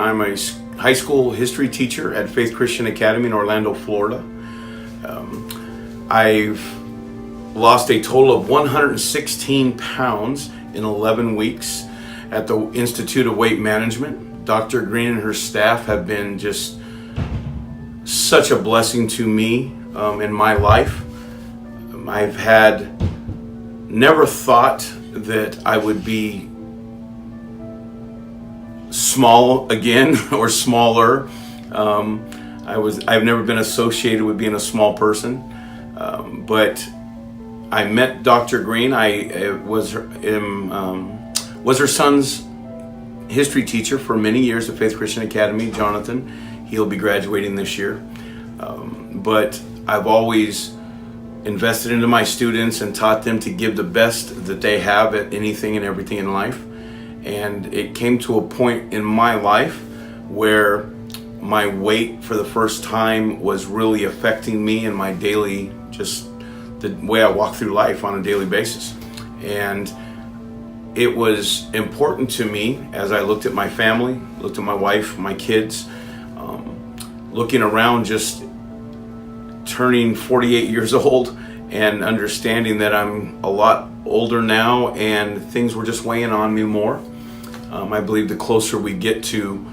I'm a high school history teacher at Faith Christian Academy in Orlando, Florida. I've lost a total of 116 pounds in 11 weeks at the Institute of Weight Management. Dr. Green and her staff have been just such a blessing to me in my life. I've never thought that I would be small again or smaller. I've never been associated with being a small person, but I met Dr. Green. I was her son's history teacher for many years at Faith Christian Academy. Jonathan, he'll be graduating this year. But I've always invested into my students and taught them to give the best that they have at anything and everything in life. And it came to a point in my life where my weight for the first time was really affecting me and my daily, just the way I walk through life on a daily basis. And it was important to me as I looked at my family, looked at my wife, my kids, looking around, just turning 48 years old and understanding that I'm a lot older now and things were just weighing on me more. I believe the closer we get to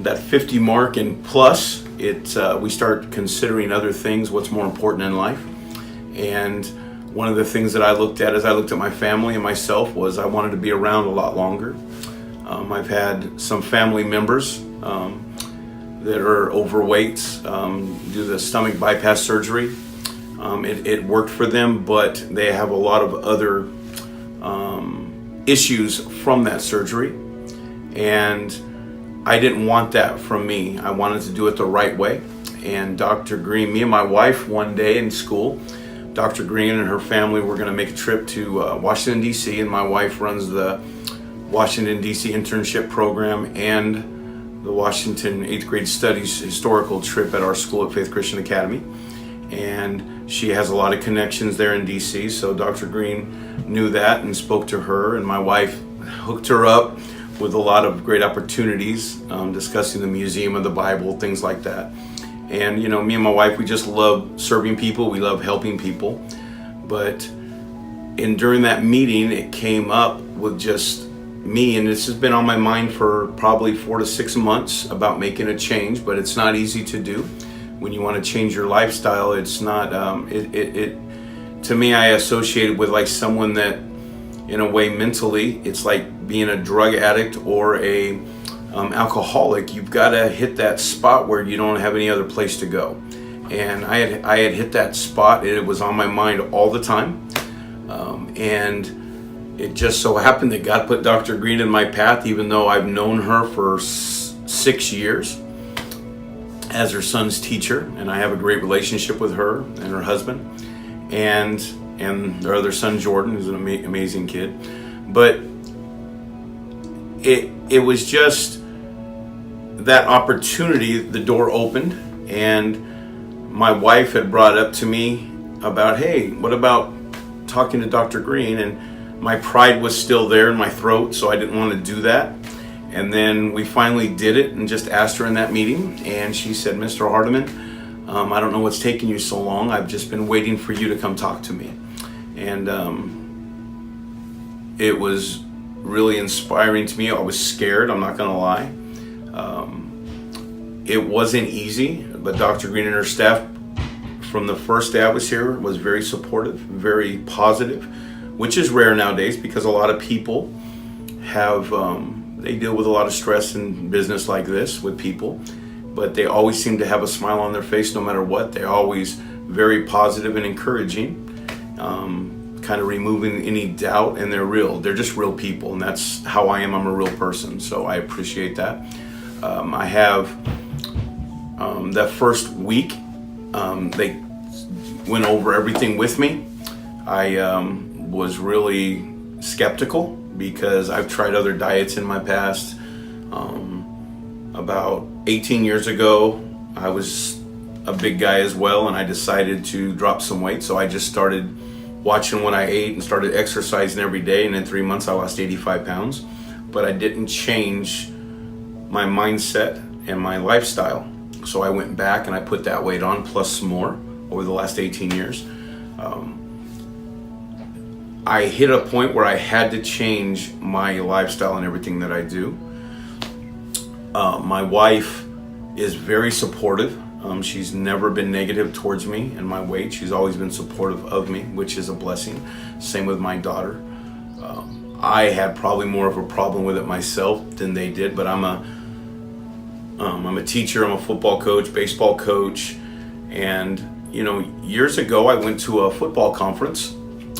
that 50 mark and plus, we start considering other things, what's more important in life. And one of the things that I looked at as I looked at my family and myself was I wanted to be around a lot longer. I've had some family members that are overweight due to stomach bypass surgery. It worked for them, but they have a lot of other issues from that surgery, and I didn't want that from me. I wanted to do it the right way. And Dr. Green, me and my wife one day in school, Dr. Green and her family were going to make a trip to Washington, D.C., and my wife runs the Washington, D.C. internship program and the Washington 8th grade studies historical trip at our school at Faith Christian Academy. And she has a lot of connections there in DC, so Dr. Green knew that and spoke to her, and my wife hooked her up with a lot of great opportunities, discussing the Museum of the Bible, things like that. And me and my wife, we just love serving people, we love helping people. But during that meeting, it came up with just me, and this has been on my mind for probably 4 to 6 months about making a change, but it's not easy to do. When you want to change your lifestyle, it's not, to me, I associate it with like someone that, in a way, mentally, it's like being a drug addict or a alcoholic. You've got to hit that spot where you don't have any other place to go. And I had hit that spot, and it was on my mind all the time. And it just so happened that God put Dr. Green in my path, even though I've known her for 6 years as her son's teacher, and I have a great relationship with her and her husband, and their other son Jordan, who's an amazing kid. But it was just that opportunity. The door opened, and my wife had brought up to me about, hey, what about talking to Dr. Green? And my pride was still there in my throat, so I didn't want to do that. And then we finally did it and just asked her in that meeting, and she said, Mr. Hardiman, I don't know what's taking you so long. I've just been waiting for you to come talk to me. And it was really inspiring to me. I was scared, I'm not gonna lie. It wasn't easy, but Dr. Green and her staff from the first day I was here was very supportive, very positive, which is rare nowadays because a lot of people have, they deal with a lot of stress in business like this with people, but they always seem to have a smile on their face no matter what. They're always very positive and encouraging, kind of removing any doubt, and they're real. They're just real people, and that's how I am. I'm a real person, so I appreciate that. I have that first week, they went over everything with me. I was really skeptical because I've tried other diets in my past. About 18 years ago, I was a big guy as well, and I decided to drop some weight. So I just started watching what I ate and started exercising every day, and in 3 months I lost 85 pounds. But I didn't change my mindset and my lifestyle. So I went back and I put that weight on plus some more over the last 18 years. I hit a point where I had to change my lifestyle and everything that I do. My wife is very supportive. She's never been negative towards me and my weight. She's always been supportive of me, which is a blessing. Same with my daughter. I had probably more of a problem with it myself than they did, but I'm a teacher, I'm a football coach, baseball coach, and years ago I went to a football conference,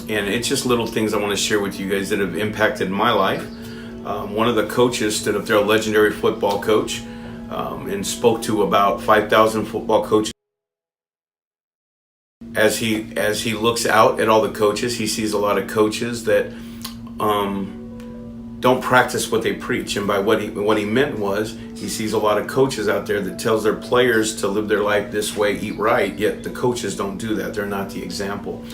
and it's just little things I want to share with you guys that have impacted my life. One of the coaches stood up there, a legendary football coach, and spoke to about 5,000 football coaches. As he looks out at all the coaches, he sees a lot of coaches that don't practice what they preach. And by what he meant was, he sees a lot of coaches out there that tells their players to live their life this way, eat right, yet the coaches don't do that. They're not the example.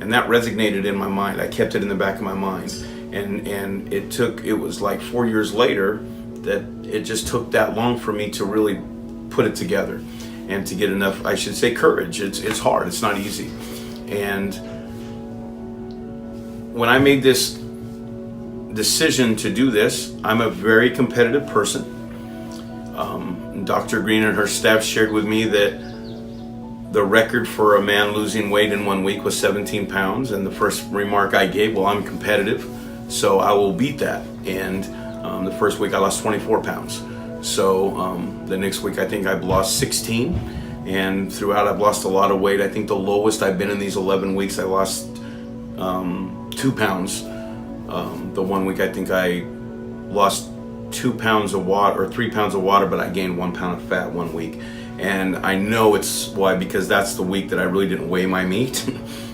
And that resonated in my mind. I kept it in the back of my mind. And it was like 4 years later that it just took that long for me to really put it together and to get enough, I should say, courage. It's hard, it's not easy. And when I made this decision to do this, I'm a very competitive person. Dr. Green and her staff shared with me that the record for a man losing weight in 1 week was 17 pounds. And the first remark I gave, well, I'm competitive, so I will beat that. And the first week I lost 24 pounds. So the next week I think I've lost 16. And throughout I've lost a lot of weight. I think the lowest I've been in these 11 weeks, I lost 2 pounds. The 1 week I think I lost 2 pounds of water, or 3 pounds of water, but I gained 1 pound of fat 1 week. And I know it's why, because that's the week that I really didn't weigh my meat.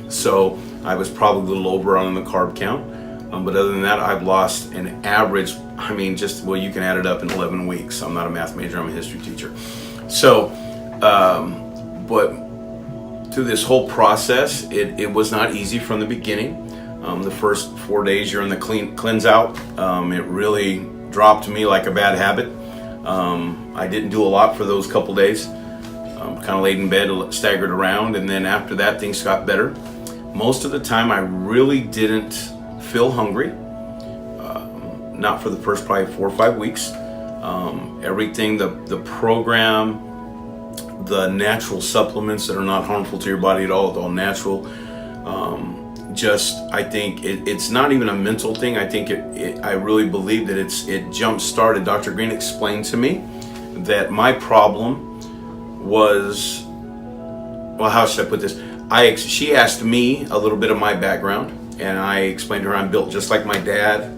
So I was probably a little over on the carb count. But other than that, I've lost an average, you can add it up in 11 weeks. I'm not a math major, I'm a history teacher. So, but through this whole process, it was not easy from the beginning. The first 4 days you're in the cleanse out. It really dropped me like a bad habit. I didn't do a lot for those couple days. Kind of laid in bed, staggered around, and then after that things got better. Most of the time I really didn't feel hungry. Not for the first probably 4 or 5 weeks. Everything, the program, the natural supplements that are not harmful to your body at all, it's all natural. I think it's not even a mental thing. I think I really believe that it jump-started. Dr. Green explained to me that my problem was, well, how should I put this? She asked me a little bit of my background, and I explained to her I'm built just like my dad.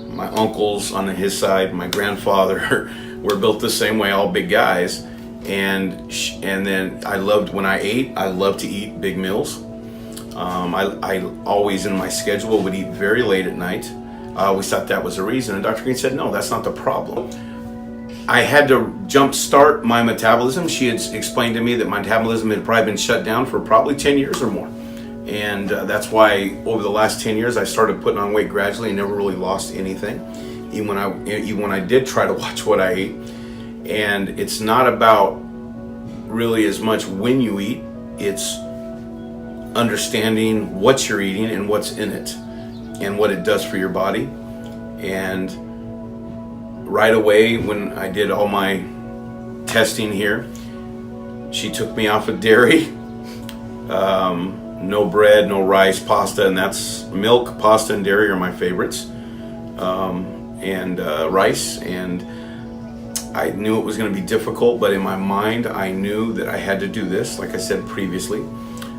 My uncles on his side, my grandfather were built the same way, all big guys. And then I loved, when I ate, I loved to eat big meals. I always in my schedule would eat very late at night. I always thought that was the reason. And Dr. Green said, no, that's not the problem. I had to jumpstart my metabolism. She had explained to me that my metabolism had probably been shut down for probably 10 years or more. And that's why over the last 10 years, I started putting on weight gradually and never really lost anything. Even when I did try to watch what I ate. And it's not about really as much when you eat, it's understanding what you're eating and what's in it and what it does for your body. And right away when I did all my testing here, she took me off of dairy, no bread, no rice, pasta, and that's milk, pasta, and dairy are my favorites, and rice. And I knew it was going to be difficult, but in my mind I knew that I had to do this, like I said previously.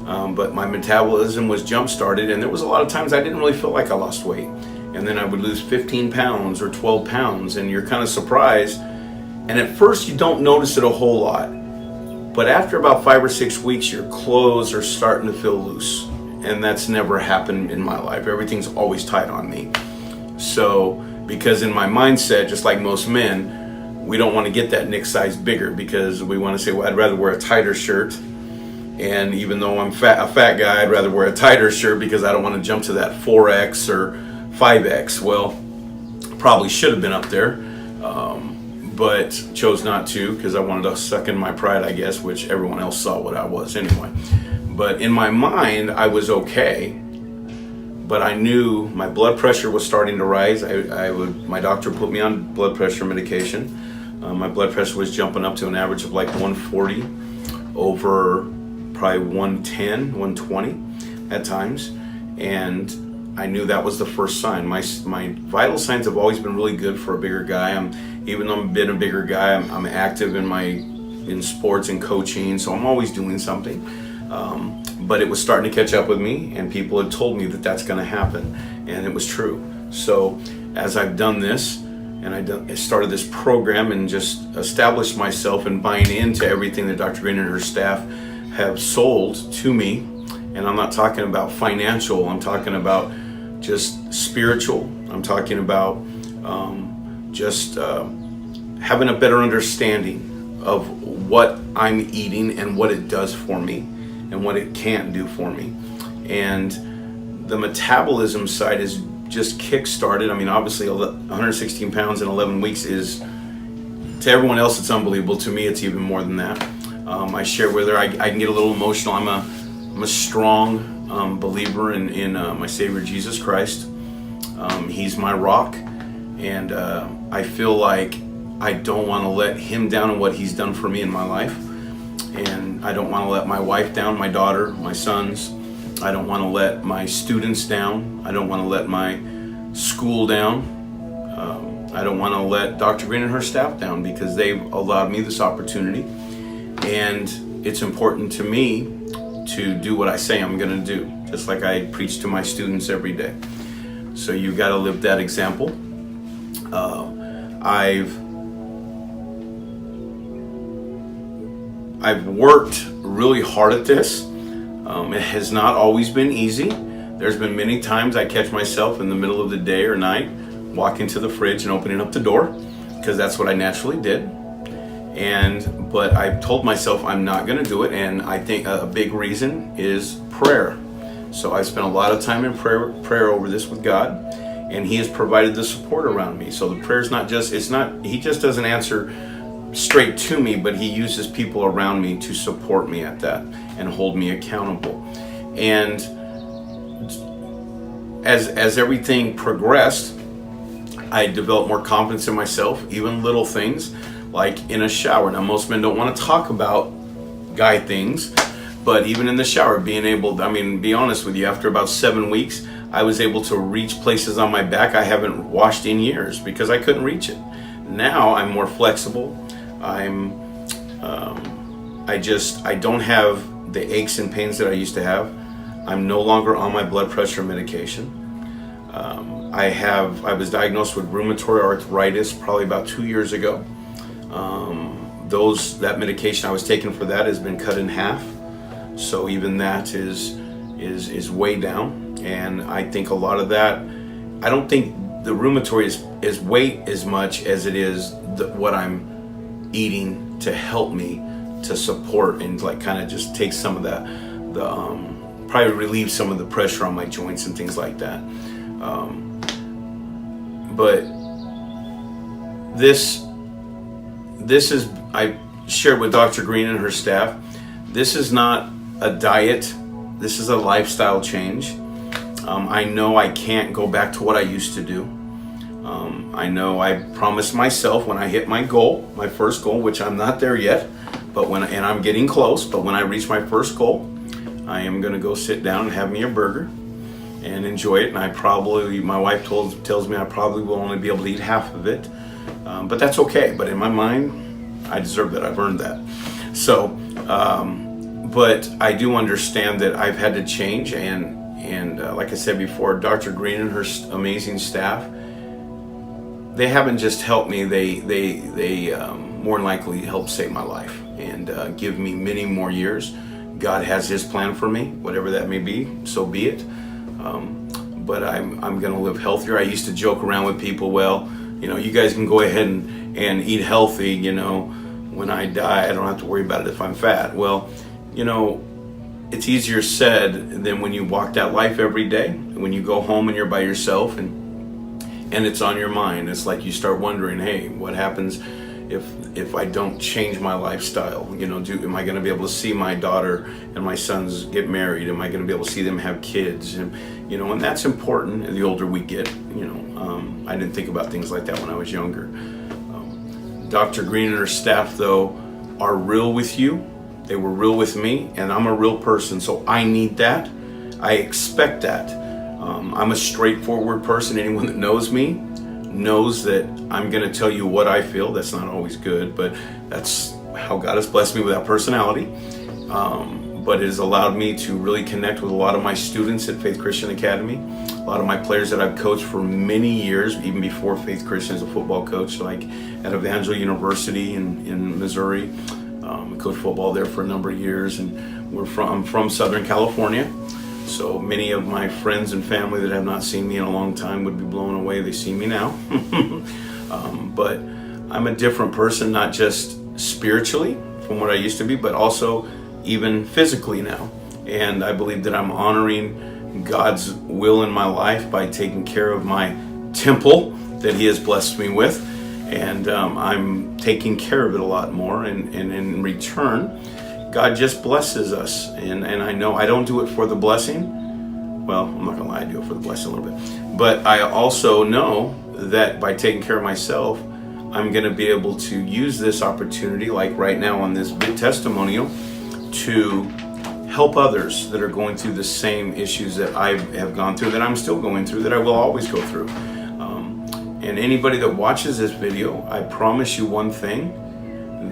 But my metabolism was jump-started, and there was a lot of times I didn't really feel like I lost weight. And then I would lose 15 pounds or 12 pounds, and you're kind of surprised. And at first you don't notice it a whole lot. But after about 5 or 6 weeks, your clothes are starting to feel loose. And that's never happened in my life. Everything's always tight on me. So, because in my mindset, just like most men, we don't want to get that neck size bigger because we want to say, well, I'd rather wear a tighter shirt. And even though I'm a fat guy, I'd rather wear a tighter shirt because I don't want to jump to that 4X or 5X. Well, probably should have been up there. but chose not to because I wanted to suck in my pride, I guess, which everyone else saw what I was anyway. But in my mind, I was okay, but I knew my blood pressure was starting to rise. My doctor put me on blood pressure medication. My blood pressure was jumping up to an average of like 140 over probably 110, 120 at times. And I knew that was the first sign. My vital signs have always been really good for a bigger guy. Even though I've been a bigger guy, I'm active in sports and coaching, so I'm always doing something. But it was starting to catch up with me, and people had told me that that's going to happen, and it was true. So as I've done this, and I started this program and just established myself and buying into everything that Dr. Green and her staff have sold to me, and I'm not talking about financial, I'm talking about just spiritual, I'm talking about having a better understanding of what I'm eating and what it does for me and what it can't do for me. And the metabolism side is just kick-started. I mean, obviously 116 pounds in 11 weeks is, to everyone else, it's unbelievable. To me, it's even more than that. I share with her, I can get a little emotional. I'm a strong believer in my Savior Jesus Christ. He's my rock, and I feel like I don't want to let him down in what he's done for me in my life. And I don't want to let my wife down, my daughter, my sons. I don't want to let my students down. I don't want to let my school down. I don't want to let Dr. Green and her staff down because they've allowed me this opportunity. And it's important to me to do what I say I'm going to do, just like I preach to my students every day. So you've got to live that example. I've worked really hard at this. It has not always been easy. There's been many times I catch myself in the middle of the day or night walking to the fridge and opening up the door because that's what I naturally did. But I told myself I'm not going to do it, and I think a big reason is prayer. So I spent a lot of time in prayer over this with God, and He has provided the support around me. So the prayer's He just doesn't answer straight to me, but He uses people around me to support me at that and hold me accountable. And as everything progressed, I developed more confidence in myself, even little things like in a shower. Now, most men don't want to talk about guy things, but even in the shower, be honest with you, after about 7 weeks, I was able to reach places on my back I haven't washed in years because I couldn't reach it. Now I'm more flexible. I don't have the aches and pains that I used to have. I'm no longer on my blood pressure medication. I was diagnosed with rheumatoid arthritis probably about 2 years ago. That medication I was taking for that has been cut in half. So even that is way down. And I think a lot of that, I don't think the rheumatoid is weight as much as it is what I'm eating to help me to support and like kind of just take some of that, probably relieve some of the pressure on my joints and things like that. But this is, I shared with Dr. Green and her staff, this is not a diet, this is a lifestyle change. I know I can't go back to what I used to do. I know I promised myself when I hit my goal, my first goal, which I'm not there yet, and I'm getting close, but when I reach my first goal, I am going to go sit down and have me a burger and enjoy it. And my wife tells me I probably will only be able to eat half of it, but that's okay. But in my mind, I deserve that. I've earned that. So, but I do understand that I've had to change, and like I said before, Dr. Green and her amazing staff, they haven't just helped me, they more than likely helped save my life and give me many more years. God has His plan for me, whatever that may be, so be it. But I'm going to live healthier. I used to joke around with people, well, you guys can go ahead and eat healthy, when I die, I don't have to worry about it if I'm fat. Well, it's easier said than when you walk that life every day. When you go home and you're by yourself and it's on your mind. It's like you start wondering, hey, what happens if I don't change my lifestyle. Am I going to be able to see my daughter and my sons get married? Am I going to be able to see them have kids? And that's important the older we get. I didn't think about things like that when I was younger. Dr. Green and her staff, though, are real with you. They were real with me, and I'm a real person, so I need that. I expect that. I'm a straightforward person. Anyone that knows me knows that I'm going to tell you what I feel. That's not always good, but that's how God has blessed me with that personality. But it has allowed me to really connect with a lot of my students at Faith Christian Academy, a lot of my players that I've coached for many years, even before Faith Christian as a football coach, like at Evangel University in Missouri. I coached football there for a number of years, and I'm from Southern California. So many of my friends and family that have not seen me in a long time would be blown away. They see me now. But I'm a different person, not just spiritually from what I used to be, but also even physically now. And I believe that I'm honoring God's will in my life by taking care of my temple that He has blessed me with. And I'm taking care of it a lot more. And in return, God just blesses us. And I know I don't do it for the blessing. Well, I'm not going to lie, I do it for the blessing a little bit. But I also know that by taking care of myself, I'm going to be able to use this opportunity, like right now on this big testimonial, to help others that are going through the same issues that I have gone through, that I'm still going through, that I will always go through. And anybody that watches this video, I promise you one thing,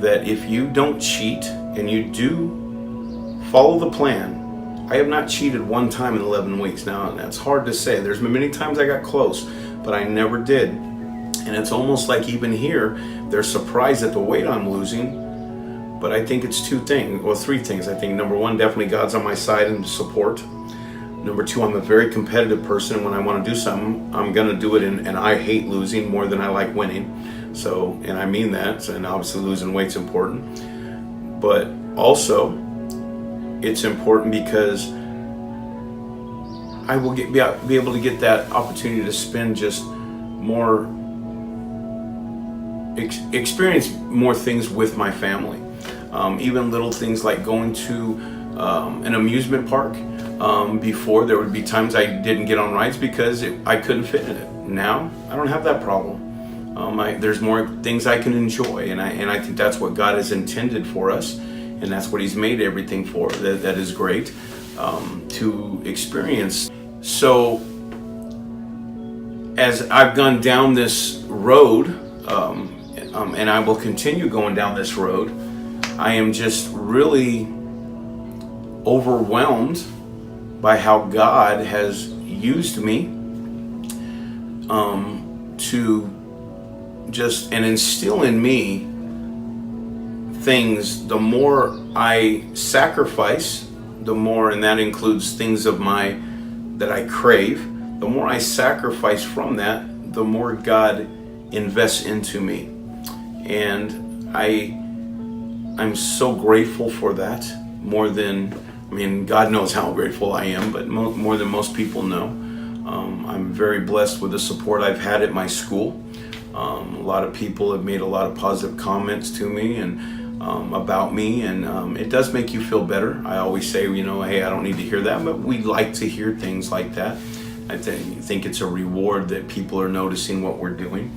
that if you don't cheat and you do follow the plan, I have not cheated one time in 11 weeks. Now, that's hard to say. There's been many times I got close, but I never did. And it's almost like even here, they're surprised at the weight I'm losing. But I think it's three things. I think number one, definitely God's on my side and support. Number two, I'm a very competitive person. When I want to do something, I'm going to do it, and I hate losing more than I like winning. So, and I mean that, and obviously losing weight's important. But also, it's important because I will be able to get that opportunity to spend just more, experience more things with my family. Even little things like going to an amusement park. Before, there would be times I didn't get on rides because I couldn't fit in it. Now, I don't have that problem. There's more things I can enjoy, and I think that's what God has intended for us, and that's what He's made everything for. That is great to experience. So, as I've gone down this road, and I will continue going down this road, I am just really overwhelmed by how God has used me to just and instill in me things. The more I sacrifice, the more, and that includes things that I crave, the more I sacrifice from that, the more God invests into me. And I'm so grateful for that, God knows how grateful I am, but more than most people know. I'm very blessed with the support I've had at my school. A lot of people have made a lot of positive comments to me and about me, and it does make you feel better. I always say, hey, I don't need to hear that, but we like to hear things like that. I think it's a reward that people are noticing what we're doing,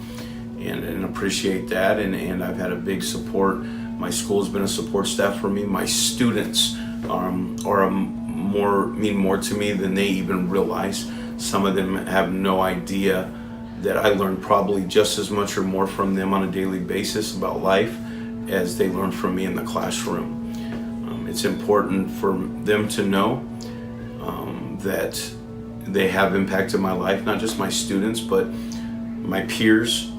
and appreciate that. And I've had a big support. My school's been a support staff for me. My students mean more to me than they even realize. Some of them have no idea that I learn probably just as much or more from them on a daily basis about life as they learn from me in the classroom. It's important for them to know that they have impacted my life, not just my students, but my peers,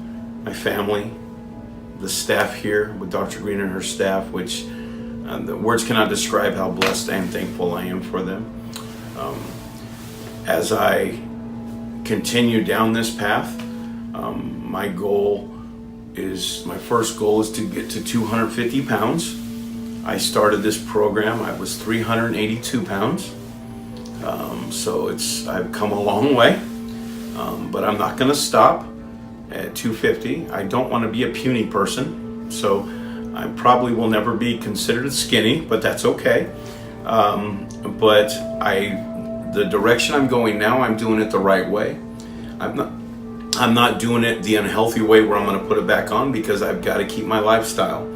my family, the staff here with Dr. Green and her staff, which the words cannot describe how blessed and thankful I am for them. As I continue down this path, my first goal is to get to 250 pounds. I started this program, I was 382 pounds. So I've come a long way, but I'm not going to stop at 250. I don't want to be a puny person. So I probably will never be considered skinny, but that's okay. But the direction I'm going now, I'm doing it the right way. I'm not doing it the unhealthy way where I'm going to put it back on, because I've got to keep my lifestyle.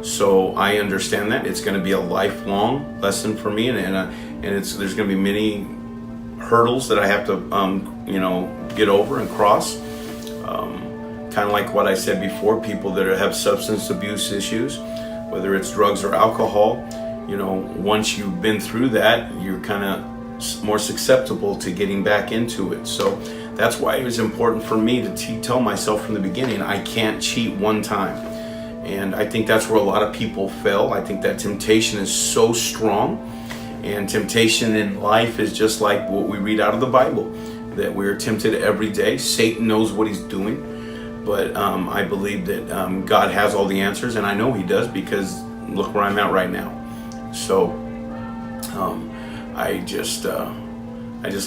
So I understand that it's going to be a lifelong lesson for me, and there's going to be many hurdles that I have to get over and cross. Kind of like what I said before, people that have substance abuse issues, whether it's drugs or alcohol, once you've been through that, you're kind of more susceptible to getting back into it. So that's why it was important for me to tell myself from the beginning, I can't cheat one time. And I think that's where a lot of people fail. I think that temptation is so strong, and temptation in life is just like what we read out of the Bible, that we're tempted every day. Satan knows what he's doing, but I believe that God has all the answers, and I know he does, because look where I'm at right now. So I just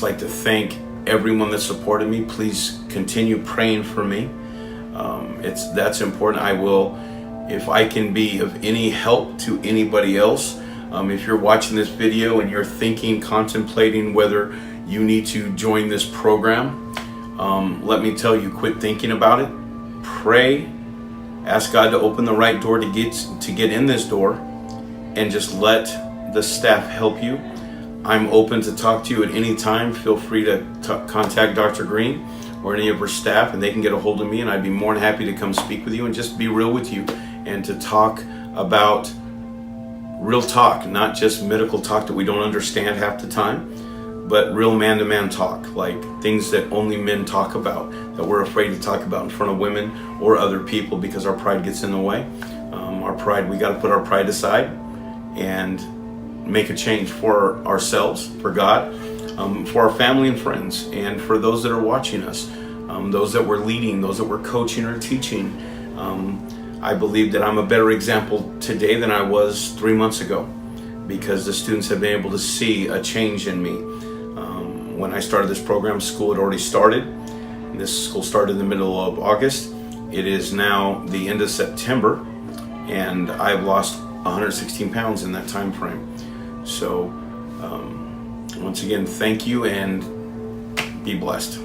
like to thank everyone that supported me. Please continue praying for me. That's important. I will, if I can be of any help to anybody else. If you're watching this video and you're contemplating whether you need to join this program, let me tell you, quit thinking about it. Pray, ask God to open the right door to get in this door, and just let the staff help you. I'm open to talk to you at any time. Feel free to contact Dr. Green or any of her staff, and they can get a hold of me, and I'd be more than happy to come speak with you and just be real with you, and to talk about real talk, not just medical talk that we don't understand half the time, but real man-to-man talk, like things that only men talk about, that we're afraid to talk about in front of women or other people because our pride gets in the way. Our pride, we got to put our pride aside and make a change for ourselves, for God, for our family and friends, and for those that are watching us, those that we're leading, those that we're coaching or teaching. I believe that I'm a better example today than I was 3 months ago, because the students have been able to see a change in me. When I started this program, school had already started. And this school started in the middle of August. It is now the end of September, and I've lost 116 pounds in that time frame. So once again, thank you, and be blessed.